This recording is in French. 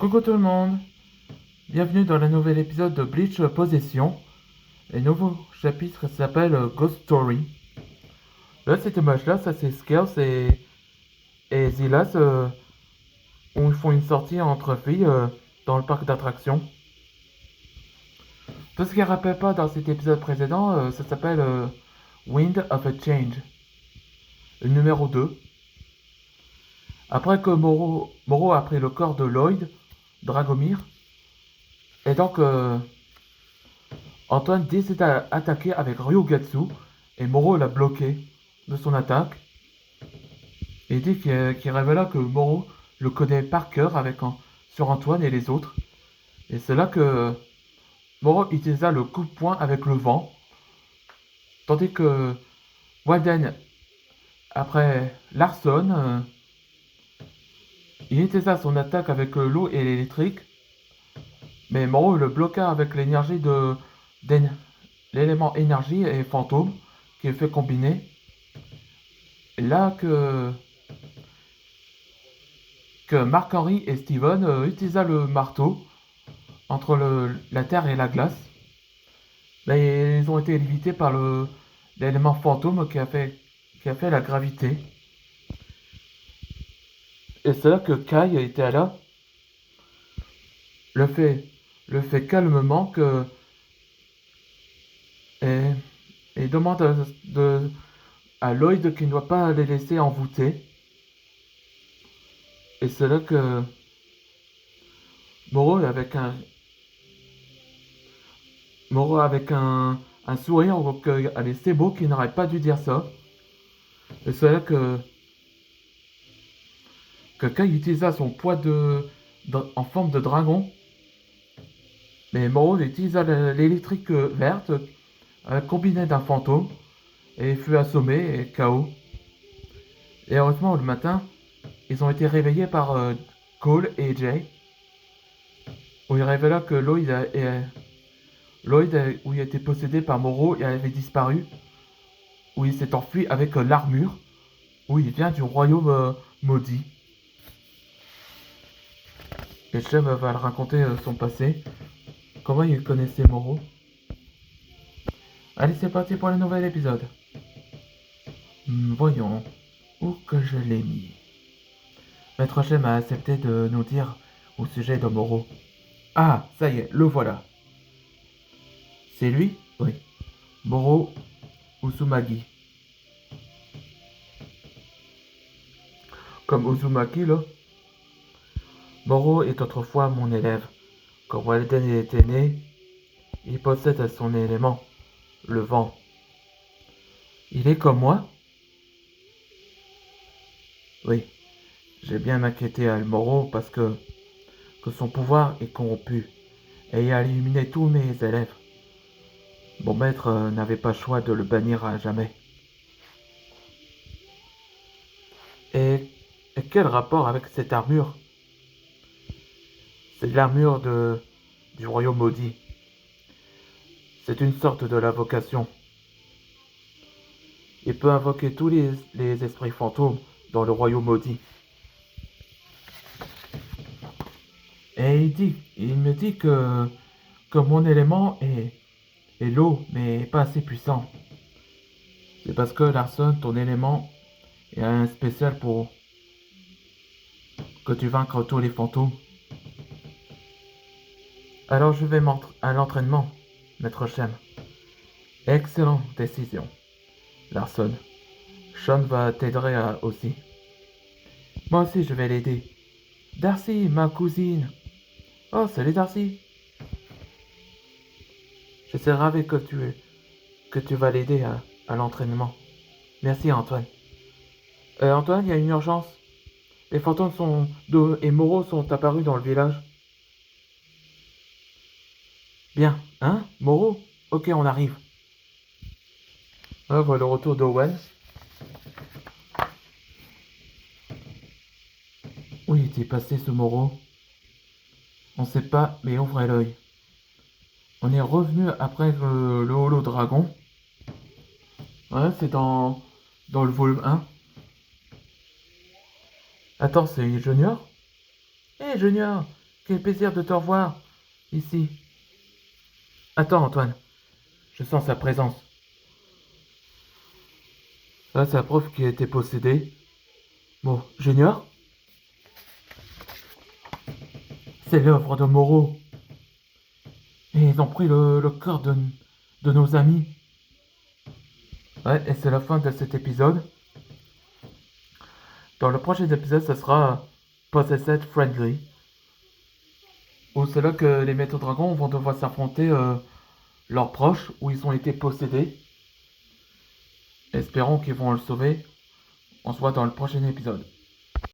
Coucou tout le monde, bienvenue dans le nouvel épisode de Bleach Possession. Le nouveau chapitre s'appelle Ghost Story. Là, cette image-là, ça c'est Scales et Zilas où ils font une sortie entre filles dans le parc d'attractions. Tout ce qu'ils ne rappellent pas dans cet épisode précédent, ça s'appelle Wind of a Change, le numéro 2. Après que Moro a pris le corps de Lloyd, Dragomir, et donc Antoine décide d'attaquer avec Ryugatsu et Moro l'a bloqué de son attaque. Et il dit qu'il révéla que Moro le connaît par cœur sur Antoine et les autres. Et c'est là que Moro utilisa le coup de poing avec le vent. Tandis que Walden, après Larson, il utilisa son attaque avec l'eau et l'électrique. Mais Moro le bloqua avec l'élément énergie et fantôme qu'il fait combiner. Et là que Marc-Henri et Steven utilisa le marteau entre la terre et la glace. Mais ils ont été limités par l'élément fantôme qui a fait la gravité. Et c'est là que Kai était là. Le fait calmement et demande à Lloyd qu'il ne doit pas les laisser envoûter. Et c'est là que Moro avec un sourire, allez, c'est beau qu'il n'aurait pas dû dire ça. Et c'est là que Kai utilisa son poids en forme de dragon. Mais Moro utilisa l'électrique verte combinée d'un fantôme et fut assommé et KO. Et heureusement, le matin, ils ont été réveillés par Cole et Jay, où il révéla que Lloyd, où il a été possédé par Moro, il avait disparu, où il s'est enfui avec l'armure, où il vient du royaume maudit. Et Shem va le raconter son passé, comment il connaissait Moro. Allez, c'est parti pour le nouvel épisode. Voyons, où que je l'ai mis. Maître Shem a accepté de nous dire au sujet de Moro. Ah, ça y est, le voilà. C'est lui? Oui. Moro Uzumaki. Comme Uzumaki, là. Moro est autrefois mon élève. Quand Walden était né, il possède son élément, le vent. Il est comme moi? Oui. J'ai bien m'inquiété à Moro parce que son pouvoir est corrompu et il a éliminé tous mes élèves. Mon maître n'avait pas le choix de le bannir à jamais. Et quel rapport avec cette armure? C'est l'armure du royaume maudit. C'est une sorte de l'invocation. Il peut invoquer tous les esprits fantômes dans le royaume maudit. Et il me dit que mon élément est l'eau, mais pas assez puissant. C'est parce que Larson, ton élément, est un spécial pour que tu vaincres tous les fantômes. Alors je vais à l'entraînement, Maître Shem. Excellente décision, Larson. Sean va t'aider aussi. Moi aussi je vais l'aider. Darcy, ma cousine. Oh, salut Darcy. Je suis ravi que tu vas l'aider à l'entraînement. Merci Antoine. Antoine, il y a une urgence. Les fantômes et Moro sont apparus dans le village. Bien, hein, Moro? Ok, on arrive. Voilà le retour d'Owen. Où il était passé ce Moro? On sait pas, mais ouvrez l'œil. On est revenu après le holo dragon. Ouais, c'est dans le volume 1. Attends, c'est Junior? Hé Junior, Quel plaisir de te revoir, ici. Attends, Antoine, je sens sa présence. Là, c'est la preuve qu'il a été possédé. Bon, Junior, c'est l'œuvre de Moreau. Et ils ont pris le cœur de nos amis. Ouais, et c'est la fin de cet épisode. Dans le prochain épisode, ça sera Possessed Friendly. Où c'est là que les maîtres dragons vont devoir s'affronter leurs proches, où ils ont été possédés. Espérons qu'ils vont le sauver. On se voit dans le prochain épisode.